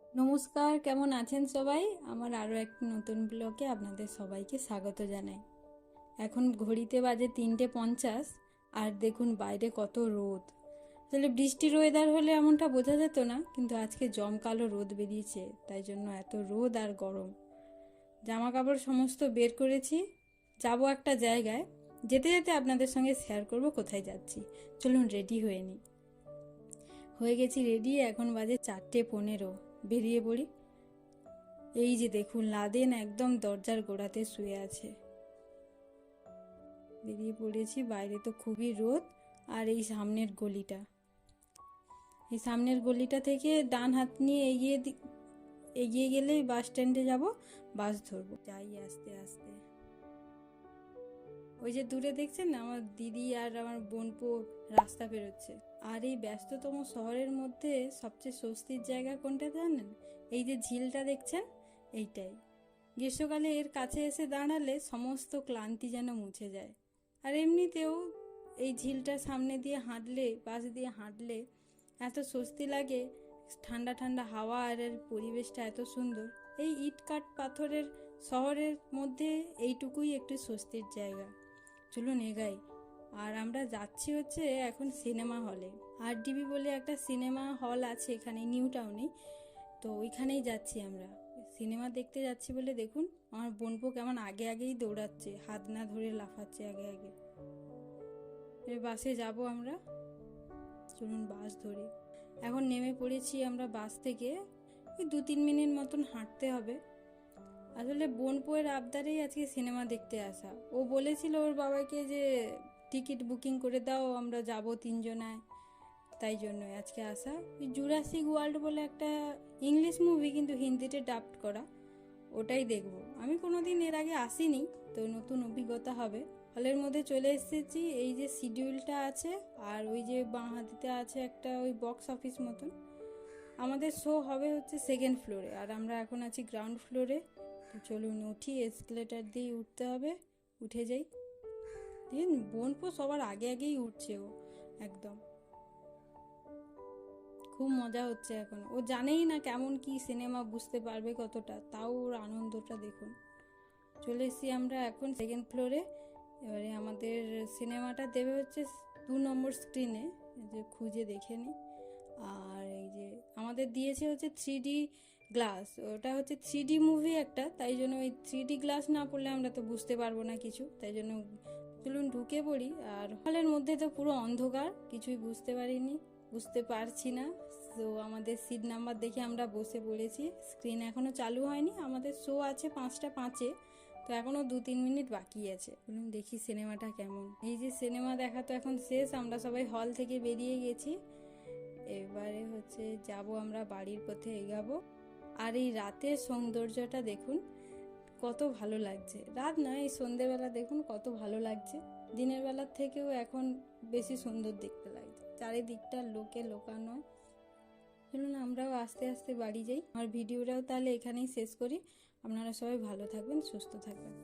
নমস্কার, কেমন আছেন সবাই? আমার আরও একটি নতুন ব্লগে আপনাদের সবাইকে স্বাগত জানাই। এখন ঘড়িতে বাজে 3:50 আর দেখুন বাইরে কত রোদ। আসলে বৃষ্টির ওয়েদার হলে এমনটা বোঝা যেত না, কিন্তু আজকে জমকালো রোদ বেরিয়েছে, তাই জন্য এত রোদ আর গরম। জামা কাপড় সমস্ত বের করেছি, যাব একটা জায়গায়। যেতে যেতে আপনাদের সঙ্গে শেয়ার করব কোথায় যাচ্ছি। চলুন রেডি হয়ে নিই। হয়ে গেছি রেডি, এখন বাজে 4:15। বেরিয়ে পড়ি। এই যে দেখুন, লাদেন একদম দরজার গোড়াতে শুয়ে আছে। বেরিয়ে পড়েছি। বাইরে তো খুবই রোদ। আর এই সামনের গলিটা থেকে ডান হাত নিয়ে এগিয়ে গেলেই বাস স্ট্যান্ডে যাব। বাস ধরবো, যাই আস্তে আস্তে। ওই যে দূরে দেখছেন না, আমার দিদি আর আমার বোনপো রাস্তা বেরোচ্ছে। আর এই ব্যস্ততম শহরের মধ্যে সবচেয়ে স্বস্তির জায়গা কোনটা জানেন? এই যে ঝিলটা দেখছেন, এইটাই। গ্রীষ্মকালে এর কাছে এসে দাঁড়ালে সমস্ত ক্লান্তি যেন মুছে যায়। আর এমনিতেও এই ঝিলটার সামনে দিয়ে হাঁটলে, পাশ দিয়ে হাঁটলে এত স্বস্তি লাগে। ঠান্ডা ঠান্ডা হাওয়া আর এর পরিবেশটা এত সুন্দর। এই ইট কাঠ পাথরের শহরের মধ্যে এইটুকুই একটু স্বস্তির জায়গা। চলুন এগাই। আর আমরা যাচ্ছি হচ্ছে এখন সিনেমা হলে। RDB বলে একটা সিনেমা হল আছে এখানে নিউ টাউনে। তো ওইখানেই যাচ্ছি আমরা। সিনেমা দেখতে যাচ্ছি বলে দেখুন আমার বোনপো কেমন আগে আগেই দৌড়াচ্ছে, হাত না ধরে লাফাচ্ছে আগে আগে। বাসে যাব আমরা। চলুন বাস ধরি। এখন নেমে পড়েছি আমরা বাস থেকে। ওই 2-3 মিনিট মতন হাঁটতে হবে। আসলে বোনপোয়ের আবদারেই আজকে সিনেমা দেখতে আসা। ও বলেছিল ওর বাবাকে যে টিকিট বুকিং করে দাও, আমরা যাব 3জনায়। তাই জন্যই আজকে আসা। ওই জুরাসিক ওয়ার্ল্ড বলে একটা ইংলিশ মুভি, কিন্তু হিন্দিতে ডাবড করা, ওটাই দেখব। আমি কোনোদিন এর আগে আসিনি, তো নতুন অভিজ্ঞতা হবে। হলের মধ্যে চলে এসেছি। এই যে শিডিউলটা আছে, আর ওই যে বাঁ হাতিতে আছে একটা ওই বক্স অফিস মতন। আমাদের শো হবে হচ্ছে সেকেন্ড ফ্লোরে, আর আমরা এখন আছি গ্রাউন্ড ফ্লোরে। তো চলুন উঠি, এসকেলেটার দিয়ে উঠতে হবে। উঠে যাই। দিন বোনপো সবার আগে আগেই উঠছে ও, একদম। খুব মজা হচ্ছে এখন। ও জানেই না কেমন কি সিনেমা, বুঝতে পারবে কতটা, তাও ওর আনন্দটা দেখুন। চলে এসেছি আমরা এখন সেকেন্ড ফ্লোরে। এবারে আমাদের সিনেমাটা দেবে হচ্ছে 2 নম্বর স্ক্রিনে, যে খুঁজে দেখে নিই। আর এই যে আমাদের দিয়েছে হচ্ছে 3D গ্লাস। ওটা হচ্ছে 3D মুভি একটা, তাই জন্য ওই 3D গ্লাস না পড়লে আমরা তো বুঝতে পারবো না কিছু, তাই জন্য চলুন ঢুকে পড়ি। আর হলের মধ্যে তো পুরো অন্ধকার, কিছুই বুঝতে পারছি না। তো আমাদের সিট নাম্বার দেখে আমরা বসে পড়েছি। স্ক্রিন এখনও চালু হয়নি, আমাদের শো আছে 5টা 5-এ। তো এখনও 2-3 মিনিট বাকি আছে। বলুন দেখি সিনেমাটা কেমন। এই যে সিনেমা দেখা তো এখন শেষ, আমরা সবাই হল থেকে বেরিয়ে গেছি। এবারে হচ্ছে যাব আমরা বাড়ির পথে এগাবো। আর এই রাতের সৌন্দর্যটা দেখুন কত ভালো লাগছে। রাত নয়, এই সন্ধেবেলা দেখুন কত ভালো লাগছে। দিনের বেলার থেকেও এখন বেশি সুন্দর দেখতে লাগছে। চারিদিকটা লোকে লোকানো। চলুন আমরাও আস্তে আস্তে বাড়ি যাই। আর ভিডিওটাও তাহলে এখানেই শেষ করি। আপনারা সবাই ভালো থাকবেন, সুস্থ থাকবেন।